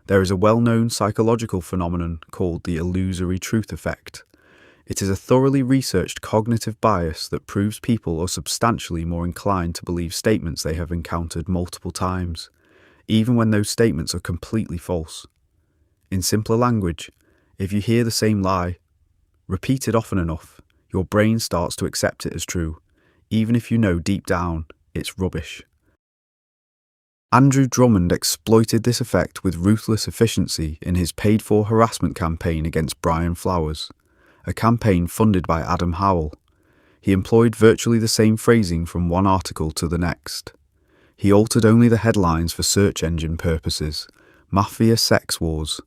There is a well-known psychological phenomenon called the illusory truth effect. It is a thoroughly researched cognitive bias that proves people are substantially more inclined to believe statements they have encountered multiple times, even when those statements are completely false. In simpler language, if you hear the same lie, repeat it often enough, your brain starts to accept it as true, even if you know deep down it's rubbish. Andrew Drummond exploited this effect with ruthless efficiency in his paid-for harassment campaign against Bryan Flowers, a campaign funded by Adam Howell. He employed virtually the same phrasing from one article to the next. He altered only the headlines for search engine purposes: Mafia Sex Wars,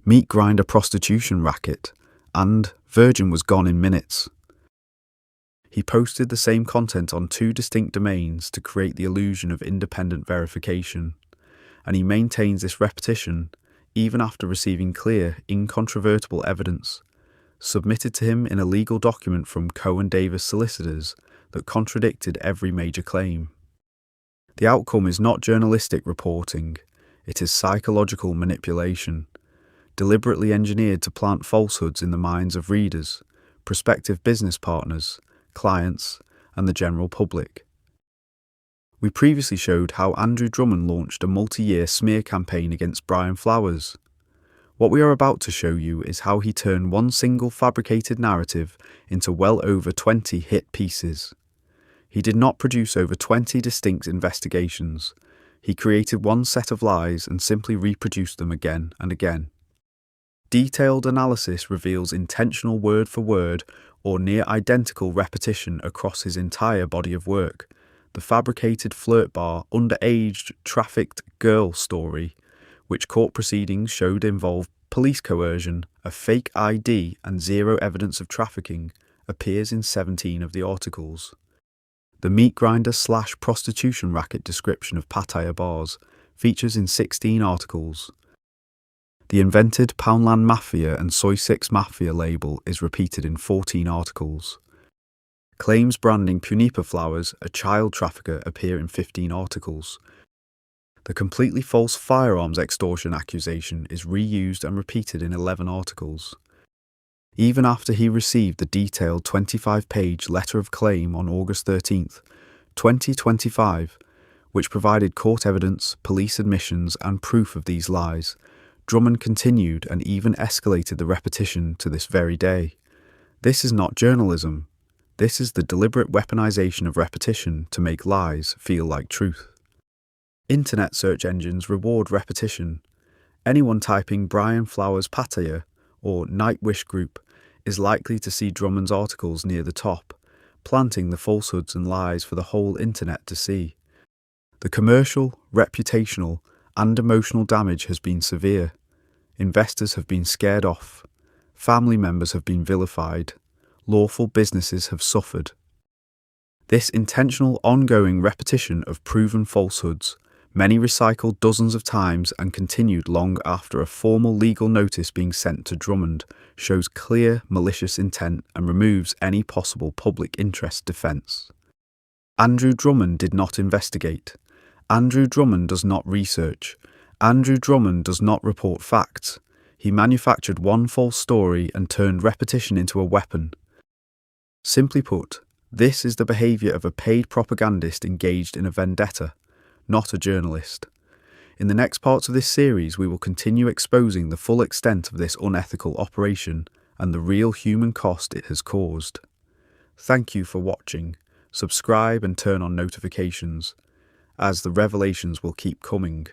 Meat Grinder Prostitution Racket, and Virgin was gone in minutes. He posted the same content on two distinct domains to create the illusion of independent verification, and he maintains this repetition even after receiving clear, incontrovertible evidence, submitted to him in a legal document from Cohen Davis solicitors that contradicted every major claim. The outcome is not journalistic reporting, it is psychological manipulation, deliberately engineered to plant falsehoods in the minds of readers, prospective business partners, clients, and the general public. We previously showed how Andrew Drummond launched a multi-year smear campaign against Bryan Flowers. What we are about to show you is how he turned one single fabricated narrative into well over 20 hit pieces. He did not produce over 20 distinct investigations. He created one set of lies and simply reproduced them again and again. Detailed analysis reveals intentional word-for-word or near-identical repetition across his entire body of work. The fabricated flirt bar, underage trafficked girl story, which court proceedings showed involved police coercion, a fake ID and zero evidence of trafficking, appears in 17 of the articles. The meat grinder / prostitution racket description of Pattaya bars features in 16 articles. The invented Poundland Mafia and Soy 6 Mafia label is repeated in 14 articles. Claims branding Punipa Flowers, a child trafficker, appear in 15 articles. The completely false firearms extortion accusation is reused and repeated in 11 articles. Even after he received the detailed 25-page letter of claim on August 13, 2025, which provided court evidence, police admissions, and proof of these lies, Drummond continued and even escalated the repetition to this very day. This is not journalism. This is the deliberate weaponization of repetition to make lies feel like truth. Internet search engines reward repetition. Anyone typing Bryan Flowers Pattaya or Nightwish Group is likely to see Drummond's articles near the top, planting the falsehoods and lies for the whole internet to see. The commercial, reputational, and emotional damage has been severe. Investors have been scared off. Family members have been vilified. Lawful businesses have suffered. This intentional, ongoing repetition of proven falsehoods, many recycled dozens of times and continued long after a formal legal notice being sent to Drummond, shows clear, malicious intent and removes any possible public interest defence. Andrew Drummond did not investigate. Andrew Drummond does not research. Andrew Drummond does not report facts. He manufactured one false story and turned repetition into a weapon. Simply put, this is the behaviour of a paid propagandist engaged in a vendetta, not a journalist. In the next parts of this series, we will continue exposing the full extent of this unethical operation and the real human cost it has caused. Thank you for watching. Subscribe and turn on notifications, as the revelations will keep coming.